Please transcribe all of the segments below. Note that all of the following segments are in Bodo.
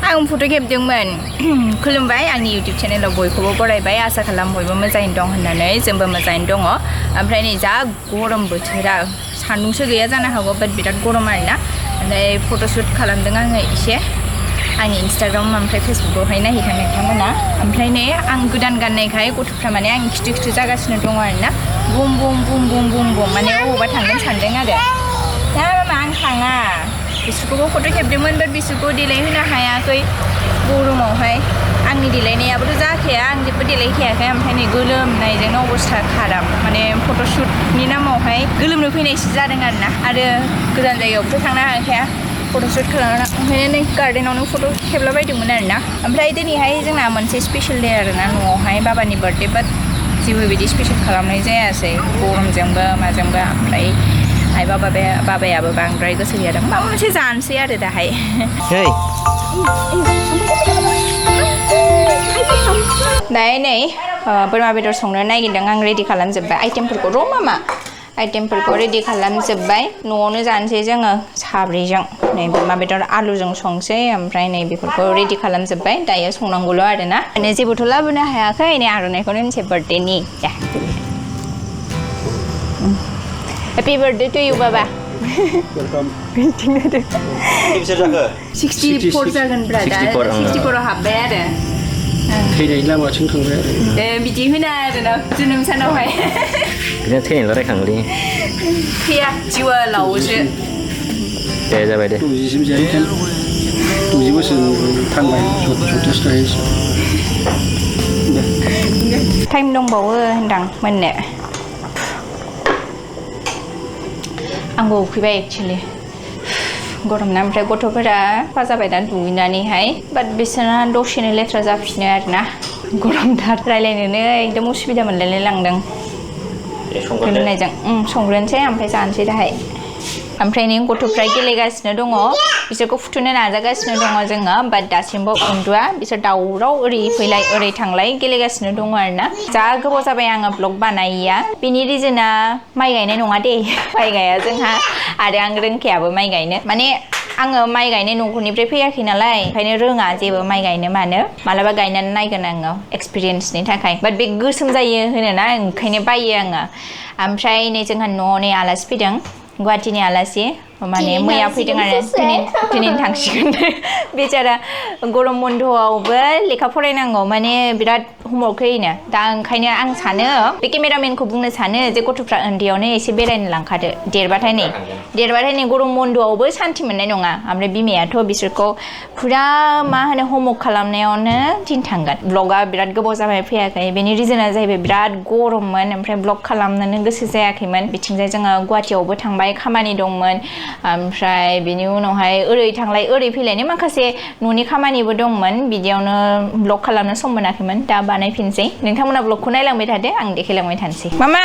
आं फट' खेबदोंमोन खुलुमबाय आंनि इउटिउब चेनेलाव बयखौबो बरायबाय आसा खालाम बयबो मोजाङैनो दं होननानै जोंबो मोजाङैनो दङ ओमफ्राय नै जा गरम बोथोरा सान्दुंसो गैया जानो हागौ बाट बिराद गरम आरोना ओमफ्राय फट'शुट खालामदों आङो एसे आंनि इन्स्टाग्राम ओमफ्राय फेसबुकआवहाय नायहैखां नोंथांमोना ओमफ्राय नै आं गोदान गाननायखाय गथ'फ्रा माने आं खिथु खिथु जागासिनो दङ आरोना बुम बुम बुम बुम बुम बुम माने अबावबा थांगोन सानदों आरो दा मामा आं थाङा बिसोरखौबो फट' खेबदोंमोन बाट बिसोरखौ देलायहोनो हायाखै गरमावहाय आंनि देलायनायाबोथ' जाखाया आं जेबो देलायखायाखै ओमफ्राय नै गोलोमनायजोंनो अबस्था खाराब माने फट'शुटनि नामावहाय गोलोमनो फैनायसो जादों आरोना आरो गोजान जायगायावबोथ' थांनो हाखाया फट'शुट खालामना ओंखायनो नै गार्डेनावनो फट' खेबलाबायदोंमोन आरोना ओमफ्राय दिनैहाय जोंना मोनसे स्पेशेल दे आरोना न'आवहाय बाबानि बार्थडे बाट जेबो बिदि स्पेशेल खालामनाय जायासै गरमजोंबो माजोंबो ओमफ्राय आइ बाबायाबो बांद्राय गोसो गैया माबा मोनसे जानोसै आरो दाहाय दाहाय नै बोरमा बेदर संनो नागिरदों आं रेडि खालामजोब्बाय आइटेमफोरखौ र' मामा आइटेमफोरखौ रेडि खालामजोब्बाय न'आवनो जानोसै जोङो साब्रैजों नै बोरमा बेदर आलुजों संसै ओमफ्राय नै बेफोरखौ रेडि खालामजोब्बाय दायो संनांगौल' आरोना माने जेबोथ' लाबोनो हायाखै नै आर'नाइखौनो होनसै बार्थडेनि Happy birthday to you, Baba. Welcome. 64 जागोन ब्रादा 64 हाबबाय आरो थैनाय लामाथिं थांबाय आरो बिदि होना आरोना जोनोम सानावहाय बिदिनो थैनायल' रायखाङोलै थैया जिउआ लावोसो दे जाबाय दे 60सिम जाहैगोन 60 बोसोर थांबाय जथेस्थ' टाइम दंबावो होनदां मोननो आंबो उखैबाय एक्चुअली गरमना ओमफ्राय गथ'फोरा फा जाबाय दा दुगैनानैहाय बाट बिसोरना दसेनो लेथ्रा जाफिनो आरोना गरमथार रायलायनोनो एकदम उसुबिदा मोनलाय लांदों गोलोमनायजों संग्रोनोसै ओमफ्राय जानोसै दाहाय ओमफ्राय नै गथ'फ्रा गेलेगासिनो दङ बिसोरखौ फुथुनो नाजागासिनो दङ जोङो बाट दासिमबो उन्दुआ बिसोर दावराव ओरै फैलाय ओरै थांलाय गेलेगासिनो दङ आरोना जा गोबाव जाबाय आङो ब्लग बानायैया बेनि रिजोना माइ गायनाय नङा दे माइ गाया जोंहा आरो आं रोंखायाबो माइ गायनो माने आङो माइ गायनाय न'खरनिफ्राय फैयाखै नालाय ओंखायनो रोङा जेबो माइ गायनो मानो मालाबा गायनानै नायगोन आङो एक्सपिरियेन्सनि थाखाय बाट बे गोसोम जायो होनोना ओंखायनो बायो आङो ओमफ्राय नै जोंहा न'आव नै आलासि फैदों गुवाहाटीनि आलासि माने मैया फैदों आरो दिनै थांसिगोन बेचारा गरम बन्द'आवबो लेखा फरायनांगौ माने बिराद हमवर्क होयोनो दा ओंखायनो आं सानो बे केमेरामेनखौ बुंनो सानो जे गथ'फ्रा उन्दैयावनो एसे बेरायनो लांखादो देरबाथाय नै गरम बन्द'आवबो सान्ति मोननाय नङा ओमफ्राय बिमायाथ' बिसोरखौ फुरा मा होनो हमवर्क खालामनायावनो दिन थांगोन ब्लगा बिराद गोबाव जाबाय फैयाखै बेनि रिजोना जाहैबाय बिराद गरममोन ओमफ्राय ब्लग खालामनोनो गोसो जायाखैमोन बिथिंजाय जोङो गुवाहाटीयावबो थांबाय खामानि दंमोन ओमफ्राय बिनि उनावहाय ओरै थांलाय ओरै फैलायनो माखासे न'नि खामानिबो दंमोन बिदियावनो ब्लग खालामनो सम मोनाखैमोन दा बानायफिनसै नोंथांमोना ब्लगखौ नायलांबाय थादो आं देखायलांबाय थानोसै मामा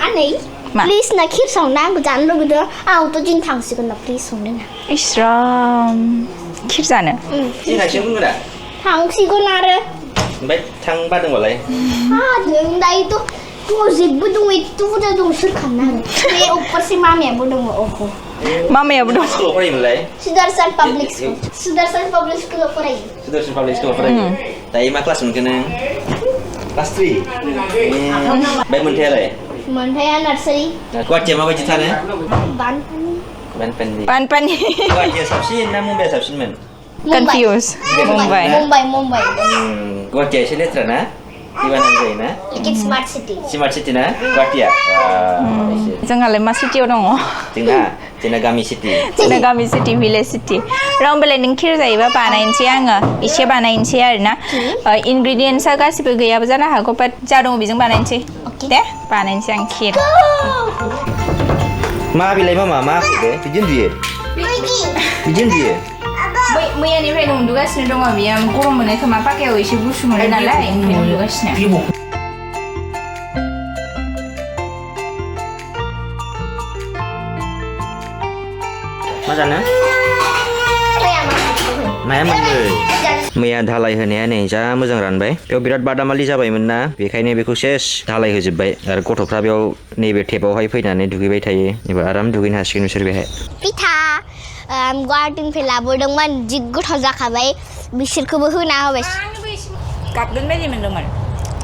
आनै प्लिज ना खिर संना आंबो जानो लुगैदों आंथ' दिन थांसिगोन ना प्लिज संनो ना इस्राम खिर जानो थांसिगोन आरो ओमफ्राय थां बादोंबालाय हादों दायोथ' जेबो दङ एथ' बुरजा दं सोर खालामनो हागोन बे अफरसे मामायाबो दङ अफर मामायाबो दं स्कुलाव फरायोमोनलाय सुदर्शन पाब्लिक स्कुलाव फरायो सुदर्शन पाब्लिक स्कुलाव फरायो दायो मा क्लास मोनखो नों क्लास 3 ओमफ्राय मोनथायालाय मोनथाया नार्सारि गुवाहाटीया माबायदि थानो बानपानि गुवाहाटीया साबसिन ना मुम्बाइआ साबसिनमोन कन्फ्यूज मुम्बाइ गुवाहाटीया एसे लेथ्रा ना दिबाना जायोना स्मार्ट सिटि ना गुवाहाटीया जोंहालाय मा सिटियाव दङ जोंना गामि सिटि भिलेज सिटि र होमबालाय नों खिर जायोबा बानायनोसै आङो एसे बानायनोसै आरोना इनग्रेडियेन्ट्सआ गासिबो गैयाबो जानो हागौ बाट जा दङ बेजों बानायनोसै दे बानायनोसै आं खिर मा बिलाय मामा मा बे बिदिनो बियो मैयानिफ्रायनो उन्दुगासिनो दङ बियो गरम मोनो खोमा पाकायाव एसे गुसु मोनो नालाय ओंखायनो उन्दुगासिनो मा जानो माया मोनगोन मैया धालाय होनाया नै जा मोजां रानबाय बेयाव बिराद बादामालि जाबायमोन ना बेखायनो बेखौ सेस धालाय होजोब्बाय आरो गथ'फ्रा बेयाव नैबे टेपआवहाय फैनानै दुगैबाय थायो एबा आराम दुगैनो हासिगोन बिसोर बेहाय पिठा गुवाहाटीनिफ्राय लाबोदोंमोन जि गोथाव जाखाबाय बिसोरखौबो होना होबाय गाबगोन बायदि मोनदोंमोन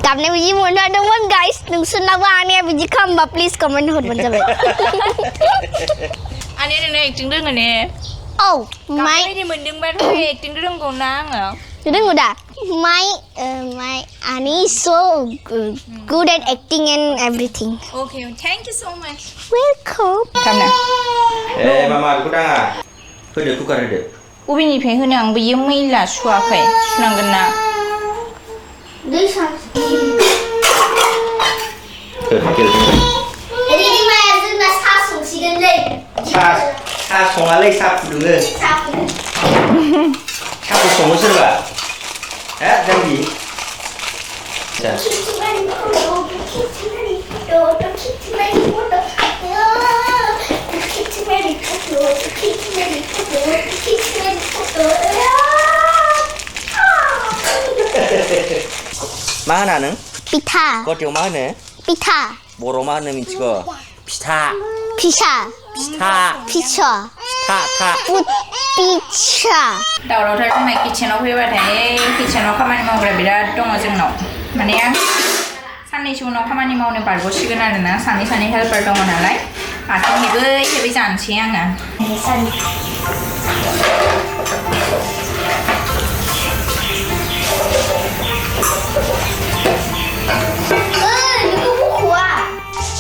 गाबनाय बिदि मोनथारदोंमोन गाइस नोंसोरनाबो आनैया बिदि खालामबा प्लिज कमेन्ट हरबानो जाबाय आनै नोंनो एक्टिं रोङो ने औ माइ बायदि मोनदोंबाथ' एक्टिं रोंगौ ना आङो रोंगौ दा my Annie is so good at acting and everything. Okay, thank you so much. Welcome. Come now. मामा बेखौ दाङा होदो कुकार होदो बबेनिफ्राय होनो आं बैयो मैला सुवाखै सुनांगोन ना सा सङालै सा फुदुङो साखौ सङो सोरबा जाम्बि मा होना नों पिठा गथायाव मा होनो पिठा बर' मा होनो मिथिगौ फिथा फिसा फिथा फिसा था पिठा दावरावथार जोंना किचेनाव फैबाथाय किचेनाव खामानि मावग्रा बिराद दङ जोंनाव माने आं साननैसो उनाव खामानि मावनो बारग'सिगोन आरोना सानै हेल्पार दङ नालाय आथिं हेबै जानोसै आङो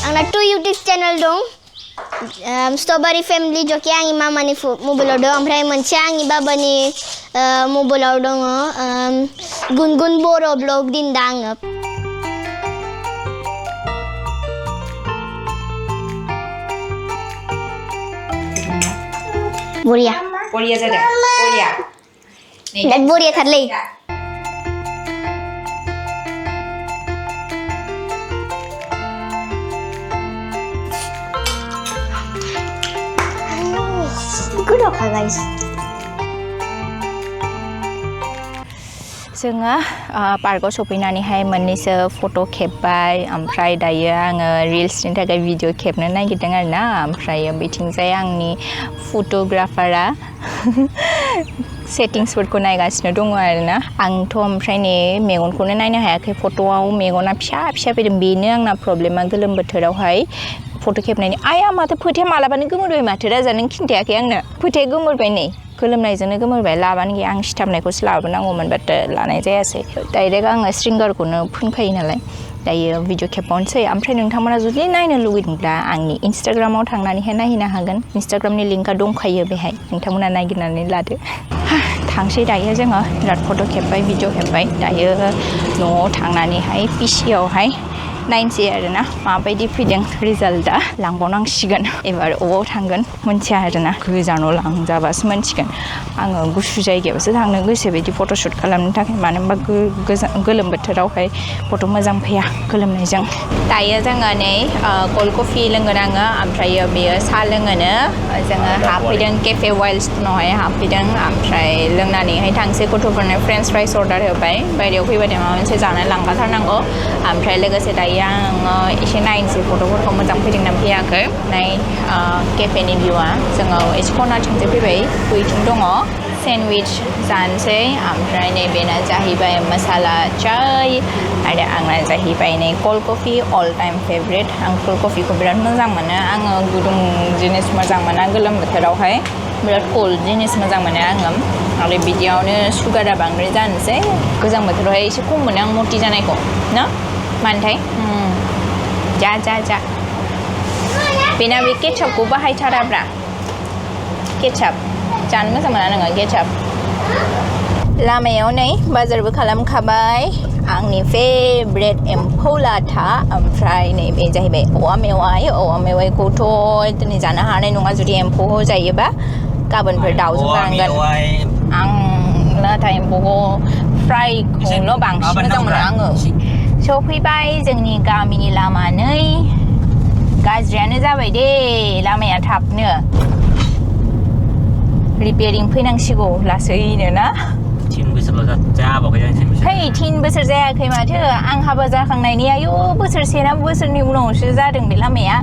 आंना 2 YouTube चेनेल दं स्ट्रबेरी फैमिली जो कि आंनि मामानि मबाइलाव दं ओमफ्राय मोनसे आंनि बाबानि मबाइलाव दङ गुनगुन बर' ब्लग दिन्दा आङो बरिया जादों बरिया बिराद बरिया थारलै गोथावखा गाइस जोङो पार्कआव सफैनानैहाय मोननैसो फट' खेबबाय ओमफ्राय दायो आङो रिल्सनि थाखाय भिडिअ खेबनो नागिरदों आरोना ओमफ्राय बिथिंजाय आंनि फट'ग्राफारा सेटिंसफोरखौ नायगासिनो दङ आरोना आंथ' ओमफ्राय नै मेगनखौनो नायनो हायाखै फट'आव मेगना फिसा फैदों बेनो आंना प्रब्लेमा गोलोम बोथोरावहाय फट' खेबनायनि आया माथो फोथाया मालाबानो गोमोरबाय माथो राजा नों खिन्थायाखै आंनो फोथाया गोमोरबाय नै गोलोमनायजोंनो गोमोरबाय लाबानो गैया आं सिथाबनायखौसो लाबोनांगौमोन बाट लानाय जायासै डाइरेक्ट आङो स्ट्रिंगारखौनो फुनखायो नालाय दायो भिडिअ खेबबावनोसै ओमफ्राय नोंथांमोना जुदि नायनो लुगैदोंब्ला आंनि इन्स्टाग्रामाव थांनानैहाय नायहैनो हागोन इन्स्टाग्रामनि लिंकआ दंखायो बेहाय नोंथांमोना नागिरनानै लादो थांसै दायो जोङो बिराद फट' खेबबाय भिडिअ खेबबाय दायो न'आव थांनानैहाय पिसिआवहाय नायनोसै आरोना माबायदि फैदों रिजाल्टआ लांबावनांसिगोन एबार अबाव थांगोन मोनथिया आरोना गोजानाव लांजाबासो मोनथिगोन आङो गुसु जायगायावसो थांनो गोसो बायदि फट'शुट खालामनो थाखाय मानो होनबा गोलोम बोथोरावहाय फट' मोजां फैया गोलोमनायजों दायो जोङो नै कल्ड कफि लोंगोन आङो ओमफ्रायो बेयो साहा लोङोनो जोङो हाबफैदों केफे वाइल्ड स्ट'नावहाय हाबफैदों ओमफ्राय लोंनानैहाय थांसै गथ'फोरनो फ्रेन्च फ्राइस अर्डार होबाय बायहेरायाव फैबाथाय माबा मोनसे जानो लांखाथारनांगौ ओमफ्राय लोगोसे दायो आङो एसे नायनोसै फट'फोरखौ मोजां फैदोंना फैयाखै नाय केफेनि भिउआ जोङो एसे खनाथिंसो फैबाय बैथिं दङ सेन्डविच जानोसै ओमफ्राय नैबेना जाहैबाय मसाला चाय आरो आंना जाहैबाय नै कल्ड कफि अल टाइम फेभरेट आं कल्ड कफिखौ बिराद मोजां मोनो आङो गुदुं जिनिस मोजां मोना गोलोम बोथोरावहाय बिराद कल्ड जिनिस मोजां मोनो आङो आरो बिदियावनो सुगारा बांद्राय जानोसै गोजां बोथोरावहाय एसे खम मोनो आं मति जानायखौ ना मानोथाय जा बेना बे केचापखौ बाहायथाराब्रा केचाप जानो मोजां मोना नोङो केचाप लामायाव नै बाजारबो खालामखाबाय आंनि फेभरेट एम्फौ लाथा ओमफ्राय नैबे जाहैबाय औवा मेवाइखौथ' दिनै जानो हानाय नङा जुदि एम्फौ जायोबा गाबोनफोर दाउजों जानांगोन आं लाथा एम्फौखौ फ्रायखौल' बांसिन मोजां मोनो आङो सफैबाय जोंनि गामिनि लामा नै गाज्रियानो जाबाय दे लामाया थाबनो रिपेयारिं फैनांसिगौ लासैनो ना थिन बोसोरल' जाबावाखै आं 10 बोसोर है 3 बोसोर जायाखै माथो आं हाबा जाखांनायनि आयु बोसोरसे ना बोसोरनि उनावसो जादों बे लामाया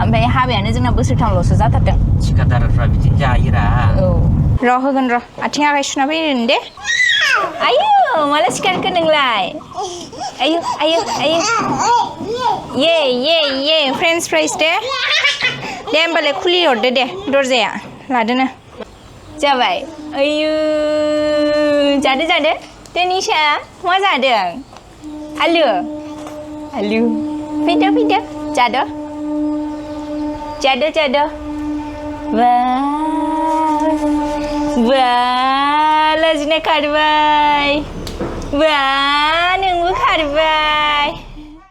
ओमफ्राय हाबायानो जोंना बोसोरथामल'सो जाथारदों थिखादारफ्रा बिदिनो जायोरा औ र' होगोन र' आथिं आखाइ सुना फैगोन दे आयु माला सिखारखो नोंलाय आयु आयु आयु ये फ्रेन्स फ्राइस दे होमबालाय खुलि हरदो दे दरजाया लादोनो जाबाय आयु जादो दिनिसा मा जादों आलु फैदो जादो बा लाजिनाय खारबाय बा नोंबो खारबाय